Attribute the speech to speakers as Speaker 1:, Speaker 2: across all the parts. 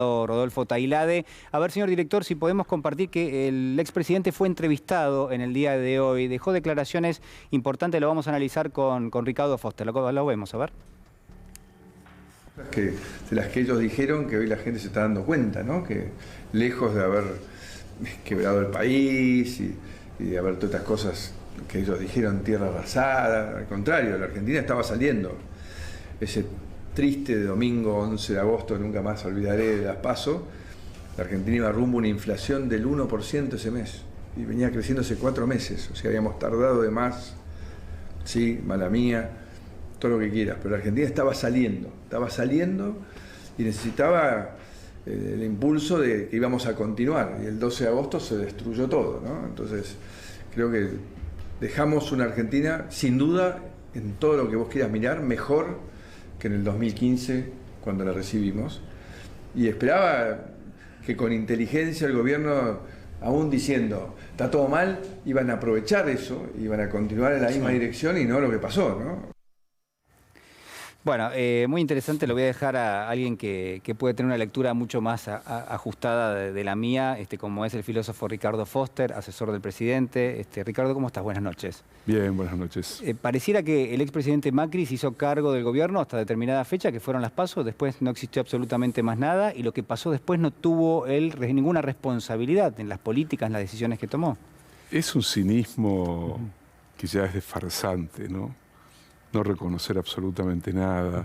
Speaker 1: Rodolfo Tailade. A ver, señor director, si podemos compartir que el expresidente fue entrevistado en el día de hoy. Dejó declaraciones importantes, lo vamos a analizar con Ricardo Foster. Lo vemos, a ver.
Speaker 2: De las que ellos dijeron que hoy la gente se está dando cuenta, ¿no? Que lejos de haber quebrado el país y de haber todas estas cosas que ellos dijeron, tierra arrasada, al contrario, la Argentina estaba saliendo. Ese triste de domingo 11 de agosto, nunca más olvidaré de las PASO, la Argentina iba rumbo a una inflación del 1% ese mes y venía creciendo hace 4 meses, o sea, habíamos tardado de más, sí, mala mía, todo lo que quieras, pero la Argentina estaba saliendo y necesitaba el impulso de que íbamos a continuar, y el 12 de agosto se destruyó todo, ¿no? Entonces creo que dejamos una Argentina sin duda, en todo lo que vos quieras mirar, mejor que en el 2015 cuando la recibimos, y esperaba que con inteligencia el gobierno, aún diciendo está todo mal, iban a aprovechar eso, iban a continuar en la misma dirección, y no lo que pasó, ¿no?
Speaker 1: Bueno, muy interesante, lo voy a dejar a alguien que puede tener una lectura mucho más ajustada de la mía, como es el filósofo Ricardo Foster, asesor del presidente. Ricardo, ¿cómo estás? Buenas noches.
Speaker 3: Bien, buenas noches.
Speaker 1: Pareciera que el expresidente Macri se hizo cargo del gobierno hasta determinada fecha, que fueron las PASO, después no existió absolutamente más nada, y lo que pasó después no tuvo él ninguna responsabilidad en las políticas, en las decisiones que tomó.
Speaker 3: Es un cinismo que ya es de farsante, ¿no? No reconocer absolutamente nada,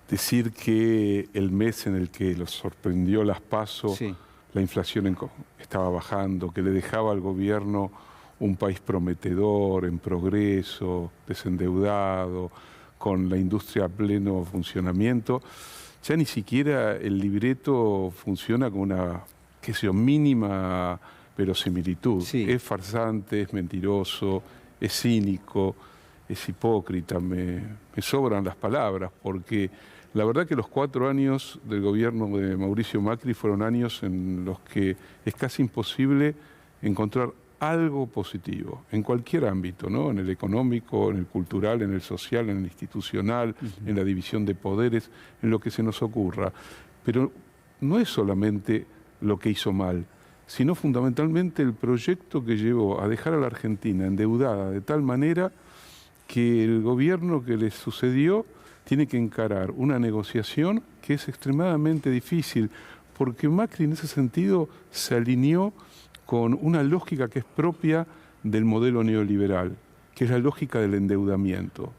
Speaker 3: decir que el mes en el que los sorprendió las PASO, sí, la inflación estaba bajando, que le dejaba al gobierno un país prometedor, en progreso, desendeudado, con la industria a pleno funcionamiento. Ya ni siquiera el libreto funciona con una, qué sé yo, mínima verosimilitud. Sí. Es farsante, es mentiroso, es cínico, es hipócrita, me sobran las palabras, porque la verdad que los 4 años del gobierno de Mauricio Macri fueron años en los que es casi imposible encontrar algo positivo, en cualquier ámbito, ¿no? En el económico, en el cultural, en el social, en el institucional, en la división de poderes, en lo que se nos ocurra. Pero no es solamente lo que hizo mal, sino fundamentalmente el proyecto que llevó a dejar a la Argentina endeudada de tal manera que el gobierno que le sucedió tiene que encarar una negociación que es extremadamente difícil, porque Macri en ese sentido se alineó con una lógica que es propia del modelo neoliberal, que es la lógica del endeudamiento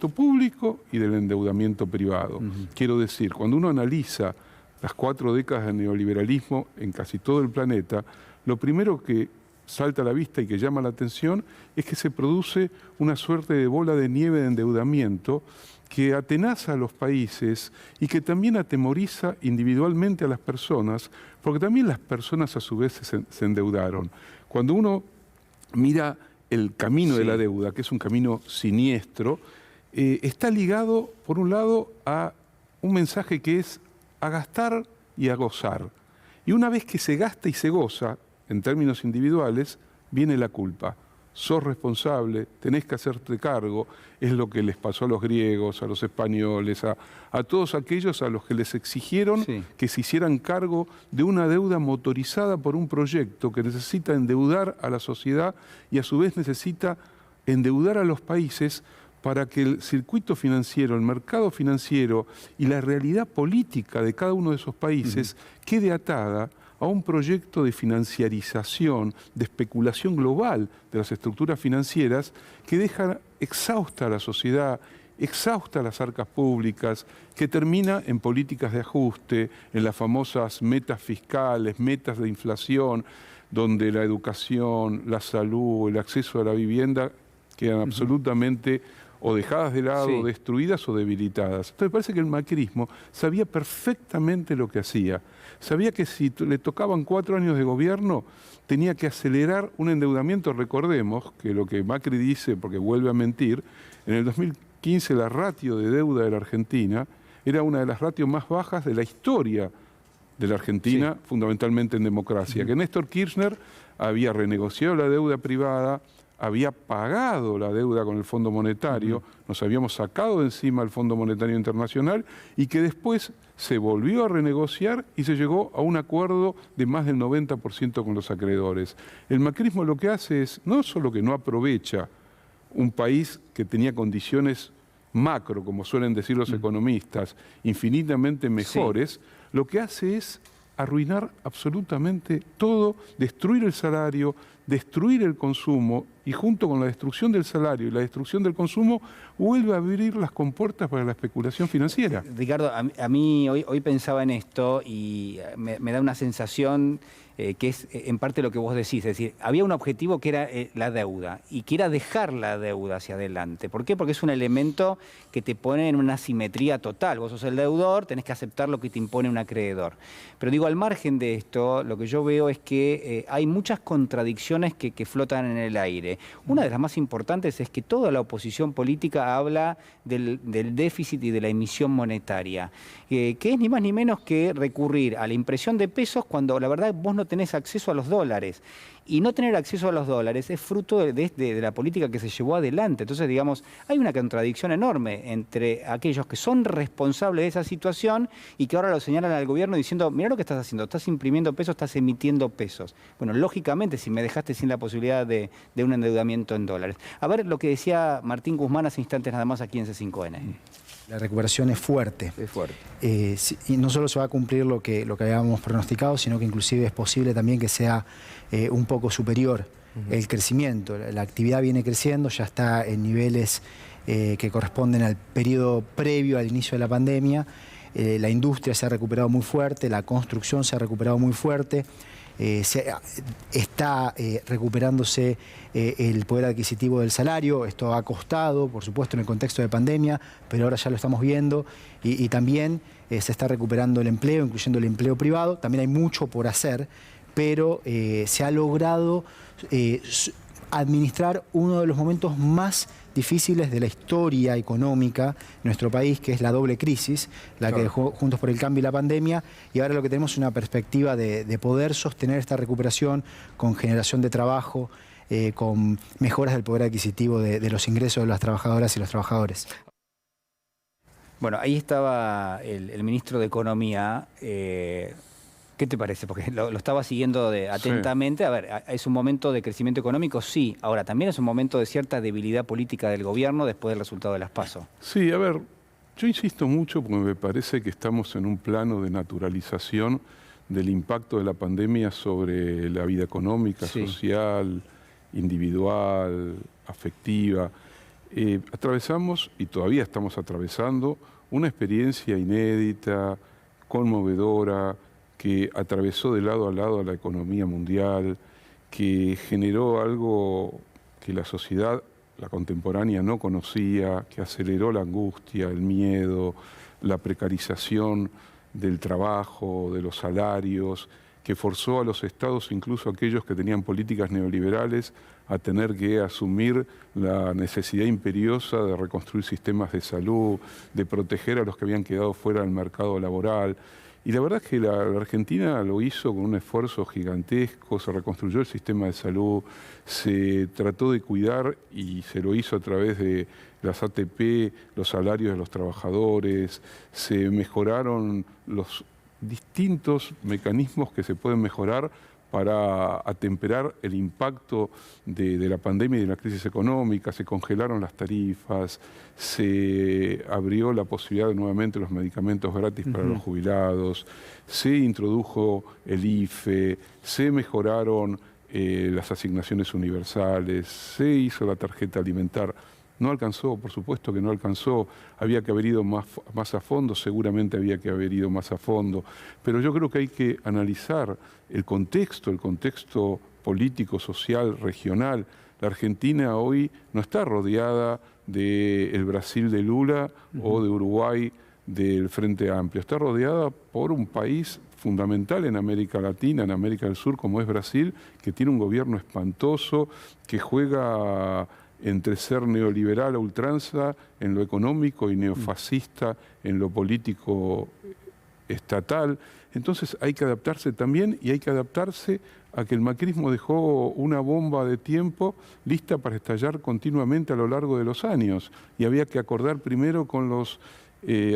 Speaker 3: público y del endeudamiento privado. Quiero decir, cuando uno analiza las 4 décadas de neoliberalismo en casi todo el planeta, lo primero que salta a la vista y que llama la atención es que se produce una suerte de bola de nieve de endeudamiento que atenaza a los países y que también atemoriza individualmente a las personas, porque también las personas a su vez se endeudaron. Cuando uno mira el camino de la deuda, que es un camino siniestro, está ligado, por un lado, a un mensaje que es a gastar y a gozar. Y una vez que se gasta y se goza, en términos individuales, viene la culpa. Sos responsable, tenés que hacerte cargo. Es lo que les pasó a los griegos, a los españoles, a todos aquellos a los que les exigieron que se hicieran cargo de una deuda motorizada por un proyecto que necesita endeudar a la sociedad y a su vez necesita endeudar a los países para que el circuito financiero, el mercado financiero y la realidad política de cada uno de esos países quede atada a un proyecto de financiarización, de especulación global de las estructuras financieras que deja exhausta a la sociedad, exhausta a las arcas públicas, que termina en políticas de ajuste, en las famosas metas fiscales, metas de inflación, donde la educación, la salud, el acceso a la vivienda quedan absolutamente o dejadas de lado, destruidas o debilitadas. Entonces parece que el macrismo sabía perfectamente lo que hacía. Sabía que si le tocaban 4 años de gobierno, tenía que acelerar un endeudamiento. Recordemos que lo que Macri dice, porque vuelve a mentir, en el 2015 la ratio de deuda de la Argentina era una de las ratios más bajas de la historia de la Argentina, fundamentalmente en democracia. Que Néstor Kirchner había renegociado la deuda privada, había pagado la deuda con el Fondo Monetario, nos habíamos sacado de encima el Fondo Monetario Internacional y que después se volvió a renegociar y se llegó a un acuerdo de más del 90% con los acreedores. El macrismo lo que hace es no solo que no aprovecha un país que tenía condiciones macro, como suelen decir los economistas, infinitamente mejores, lo que hace es arruinar absolutamente todo, destruir el salario, destruir el consumo y junto con la destrucción del salario y la destrucción del consumo vuelve a abrir las compuertas para la especulación financiera.
Speaker 1: Ricardo, a mí hoy pensaba en esto y me da una sensación que es en parte lo que vos decís, es decir, había un objetivo que era la deuda y que era dejar la deuda hacia adelante. ¿Por qué? Porque es un elemento que te pone en una simetría total. Vos sos el deudor, tenés que aceptar lo que te impone un acreedor. Pero digo, al margen de esto, lo que yo veo es que hay muchas contradicciones que flotan en el aire. Una de las más importantes es que toda la oposición política habla del déficit y de la emisión monetaria, que es ni más ni menos que recurrir a la impresión de pesos cuando la verdad vos no tenés acceso a los dólares. Y no tener acceso a los dólares es fruto de la política que se llevó adelante. Entonces, digamos, hay una contradicción enorme entre aquellos que son responsables de esa situación y que ahora lo señalan al gobierno diciendo, mira lo que estás haciendo, estás imprimiendo pesos, estás emitiendo pesos. Bueno, lógicamente, si me dejaste sin la posibilidad de un endeudamiento en dólares. A ver lo que decía Martín Guzmán hace instantes nada más aquí en C5N.
Speaker 4: La recuperación es fuerte.
Speaker 1: Es fuerte.
Speaker 4: Y no solo se va a cumplir lo que habíamos pronosticado, sino que inclusive es posible también que sea un poco superior el crecimiento. La actividad viene creciendo, ya está en niveles que corresponden al periodo previo al inicio de la pandemia. La industria se ha recuperado muy fuerte, la construcción se ha recuperado muy fuerte. Está recuperándose el poder adquisitivo del salario. Esto ha costado, por supuesto, en el contexto de pandemia, pero ahora ya lo estamos viendo y también se está recuperando el empleo, incluyendo el empleo privado. También hay mucho por hacer, pero se ha logrado administrar uno de los momentos más difíciles de la historia económica de nuestro país, que es la doble crisis, la que dejó Juntos por el Cambio y la pandemia, y ahora lo que tenemos es una perspectiva de poder sostener esta recuperación con generación de trabajo, con mejoras del poder adquisitivo de los ingresos de las trabajadoras y los trabajadores.
Speaker 1: Bueno, ahí estaba el ministro de Economía. ¿Qué te parece? Porque lo estaba siguiendo atentamente. Sí. A ver, ¿es un momento de crecimiento económico? Sí. Ahora, también es un momento de cierta debilidad política del gobierno después del resultado de las PASO.
Speaker 3: Sí, a ver, yo insisto mucho porque me parece que estamos en un plano de naturalización del impacto de la pandemia sobre la vida económica, social, individual, afectiva. Atravesamos, y todavía estamos atravesando, una experiencia inédita, conmovedora, que atravesó de lado a lado a la economía mundial, que generó algo que la sociedad, la contemporánea, no conocía, que aceleró la angustia, el miedo, la precarización del trabajo, de los salarios, que forzó a los estados, incluso aquellos que tenían políticas neoliberales, a tener que asumir la necesidad imperiosa de reconstruir sistemas de salud, de proteger a los que habían quedado fuera del mercado laboral. Y la verdad es que la Argentina lo hizo con un esfuerzo gigantesco, se reconstruyó el sistema de salud, se trató de cuidar y se lo hizo a través de las ATP, los salarios de los trabajadores, se mejoraron los distintos mecanismos que se pueden mejorar para atemperar el impacto de la pandemia y de la crisis económica. Se congelaron las tarifas, se abrió la posibilidad de nuevamente los medicamentos gratis para los jubilados, se introdujo el IFE, se mejoraron las asignaciones universales, se hizo la tarjeta alimentar. No alcanzó, por supuesto que no alcanzó, había que haber ido más a fondo, seguramente había que haber ido más a fondo, pero yo creo que hay que analizar el contexto político, social, regional. La Argentina hoy no está rodeada del Brasil de Lula o de Uruguay del Frente Amplio, está rodeada por un país fundamental en América Latina, en América del Sur, como es Brasil, que tiene un gobierno espantoso, que juega entre ser neoliberal a ultranza en lo económico y neofascista en lo político estatal. Entonces hay que adaptarse también, y hay que adaptarse a que el macrismo dejó una bomba de tiempo lista para estallar continuamente a lo largo de los años. Y había que acordar primero con los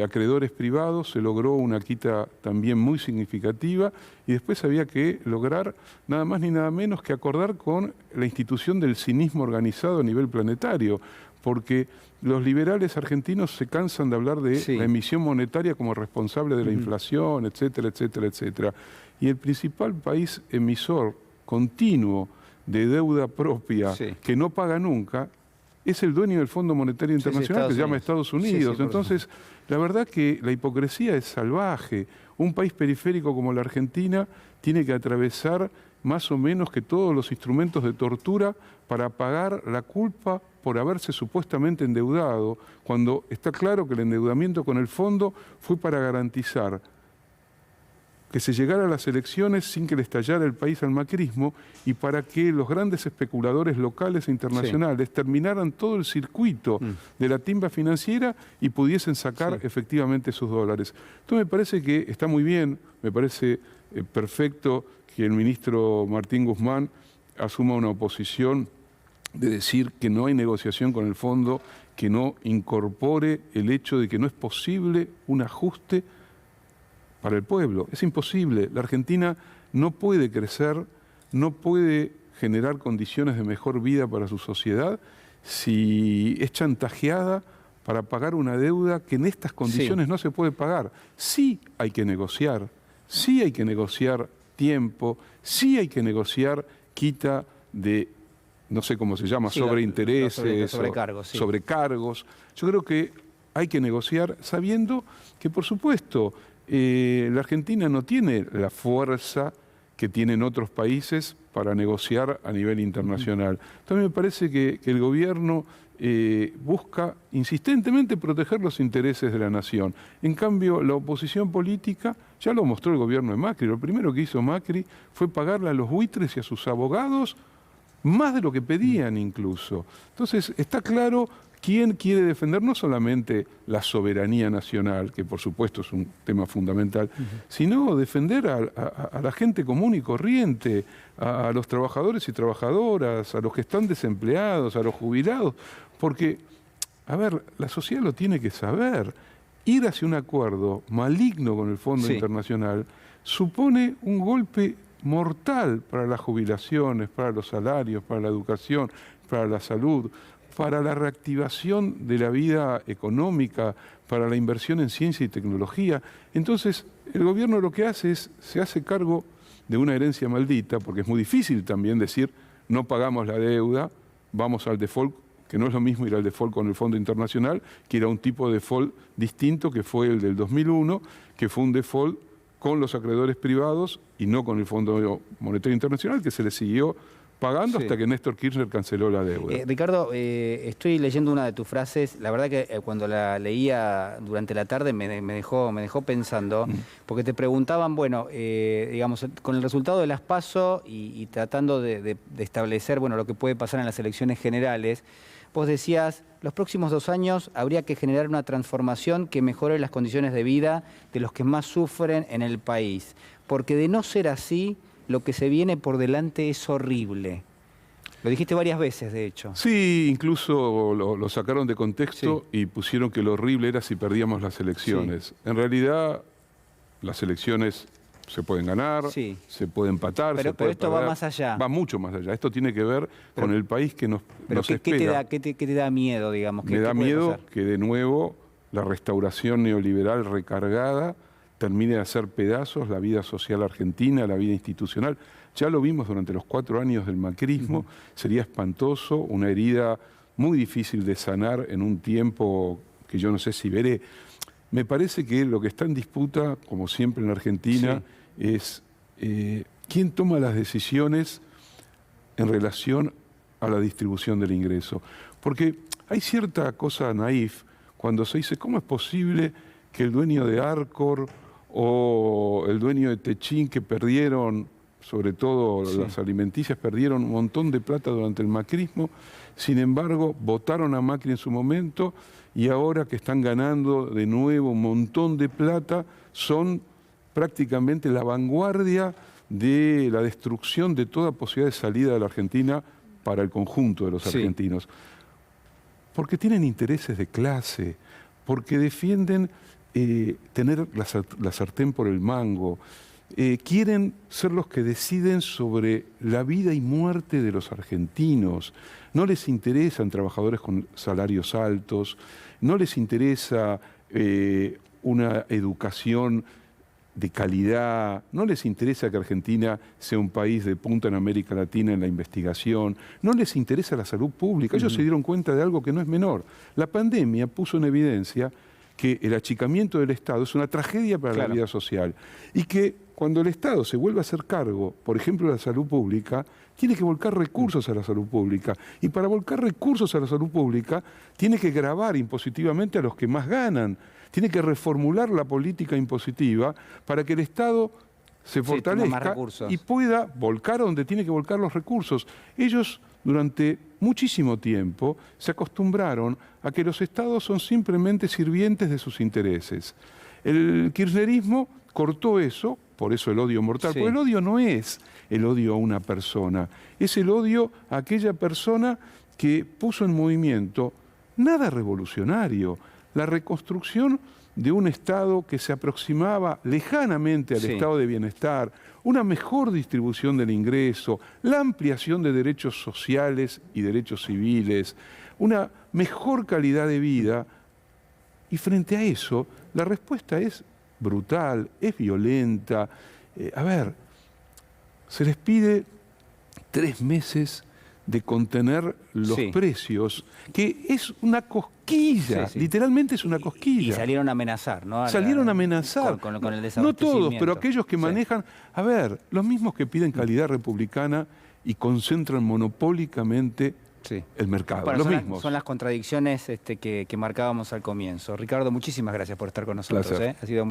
Speaker 3: acreedores privados, se logró una quita también muy significativa, y después había que lograr nada más ni nada menos que acordar con la institución del cinismo organizado a nivel planetario, porque los liberales argentinos se cansan de hablar de la emisión monetaria como responsable de la inflación, etcétera, etcétera, etcétera. Y el principal país emisor continuo de deuda propia que no paga nunca es el dueño del Fondo Monetario Internacional, que se llama Estados Unidos. Entonces, la verdad que la hipocresía es salvaje. Un país periférico como la Argentina tiene que atravesar más o menos que todos los instrumentos de tortura para pagar la culpa por haberse supuestamente endeudado, cuando está claro que el endeudamiento con el fondo fue para garantizar que se llegara a las elecciones sin que le estallara el país al macrismo, y para que los grandes especuladores locales e internacionales terminaran todo el circuito de la timba financiera y pudiesen sacar efectivamente sus dólares. Entonces me parece que está muy bien, me parece perfecto que el ministro Martín Guzmán asuma una oposición de decir que no hay negociación con el fondo, que no incorpore el hecho de que no es posible un ajuste para el pueblo. Es imposible. La Argentina no puede crecer, no puede generar condiciones de mejor vida para su sociedad si es chantajeada para pagar una deuda que en estas condiciones no se puede pagar. Sí hay que negociar, sí hay que negociar tiempo, sí hay que negociar quita de, no sé cómo se llama, sobreintereses, sobrecargos. Yo creo que hay que negociar sabiendo que, por supuesto, la Argentina no tiene la fuerza que tienen otros países para negociar a nivel internacional. También me parece que el gobierno busca insistentemente proteger los intereses de la nación. En cambio, la oposición política, ya lo mostró el gobierno de Macri, lo primero que hizo Macri fue pagarle a los buitres y a sus abogados más de lo que pedían incluso. Entonces, está claro quién quiere defender no solamente la soberanía nacional, que por supuesto es un tema fundamental, sino defender a la gente común y corriente, a los trabajadores y trabajadoras, a los que están desempleados, a los jubilados, porque, a ver, la sociedad lo tiene que saber. Ir hacia un acuerdo maligno con el Fondo Internacional supone un golpe mortal para las jubilaciones, para los salarios, para la educación, para la salud, para la reactivación de la vida económica, para la inversión en ciencia y tecnología. Entonces, el gobierno lo que hace es, se hace cargo de una herencia maldita, porque es muy difícil también decir, no pagamos la deuda, vamos al default, que no es lo mismo ir al default con el Fondo Internacional, que era un tipo de default distinto, que fue el del 2001, que fue un default con los acreedores privados y no con el Fondo Monetario Internacional, que se le siguió pagando hasta que Néstor Kirchner canceló la deuda.
Speaker 1: Ricardo, estoy leyendo una de tus frases, la verdad que cuando la leía durante la tarde me dejó pensando, porque te preguntaban, bueno, digamos, con el resultado de las PASO y tratando de establecer, bueno, lo que puede pasar en las elecciones generales, vos decías, los próximos 2 años habría que generar una transformación que mejore las condiciones de vida de los que más sufren en el país, porque de no ser así, lo que se viene por delante es horrible. Lo dijiste varias veces, de hecho. Sí, incluso lo sacaron de contexto y pusieron que lo horrible era si perdíamos las elecciones. En realidad, las elecciones se pueden ganar, se puede empatar, pero esto perder. Va más allá. Va mucho más allá. Esto tiene que ver con el país que nos espera. ¿Qué te da miedo, digamos? Me da miedo que de nuevo la restauración neoliberal recargada termine de hacer pedazos la vida social argentina, la vida institucional. Ya lo vimos durante los 4 años del macrismo, sería espantoso, una herida muy difícil de sanar en un tiempo que yo no sé si veré. Me parece que lo que está en disputa, como siempre en Argentina, es quién toma las decisiones en relación a la distribución del ingreso. Porque hay cierta cosa naif cuando se dice, ¿cómo es posible que el dueño de Arcor o el dueño de Techín, que perdieron, sobre todo las alimenticias, perdieron un montón de plata durante el macrismo, sin embargo, votaron a Macri en su momento y ahora que están ganando de nuevo un montón de plata, son
Speaker 3: prácticamente la vanguardia de la destrucción de toda posibilidad de salida de la Argentina para el conjunto de los argentinos. Porque tienen intereses de clase, porque defienden tener la sartén por el mango, quieren ser los que deciden sobre la vida y muerte de los argentinos. No les interesan trabajadores con salarios altos, no les interesa una educación de calidad, no les interesa que Argentina sea un país de punta en América Latina en la investigación, no les interesa la salud pública. Ellos se dieron cuenta de algo que no es menor. La pandemia puso en evidencia que el achicamiento del Estado es una tragedia para la vida social y que cuando el Estado se vuelve a hacer cargo, por ejemplo, de la salud pública, tiene que volcar recursos a la salud pública. Y para volcar recursos a la salud pública, tiene que gravar impositivamente a los que más ganan. Tiene que reformular la política impositiva para que el Estado se fortalezca y pueda volcar a donde tiene que volcar los recursos. Ellos, durante muchísimo tiempo, se acostumbraron a que los Estados son simplemente sirvientes de sus intereses. El kirchnerismo cortó eso, por eso el odio mortal, porque el odio no es el odio a una persona, es el odio a aquella persona que puso en movimiento nada revolucionario, la reconstrucción de un Estado que se aproximaba lejanamente al estado de bienestar, una mejor distribución del ingreso, la ampliación de derechos sociales y derechos civiles, una mejor calidad de vida. Y frente a eso, la respuesta es brutal, es violenta. Se les pide 3 meses de contener los precios, que es una cosquilla, literalmente es una cosquilla.
Speaker 1: Y salieron a amenazar, ¿no?
Speaker 3: Salieron a amenazar.
Speaker 1: Con el desabastecimiento.
Speaker 3: No todos, pero aquellos que manejan... los mismos que piden calidad republicana y concentran monopólicamente el mercado.
Speaker 1: Bueno,
Speaker 3: los mismos.
Speaker 1: Son las contradicciones que marcábamos al comienzo. Ricardo, muchísimas gracias por estar con nosotros. Ha sido muy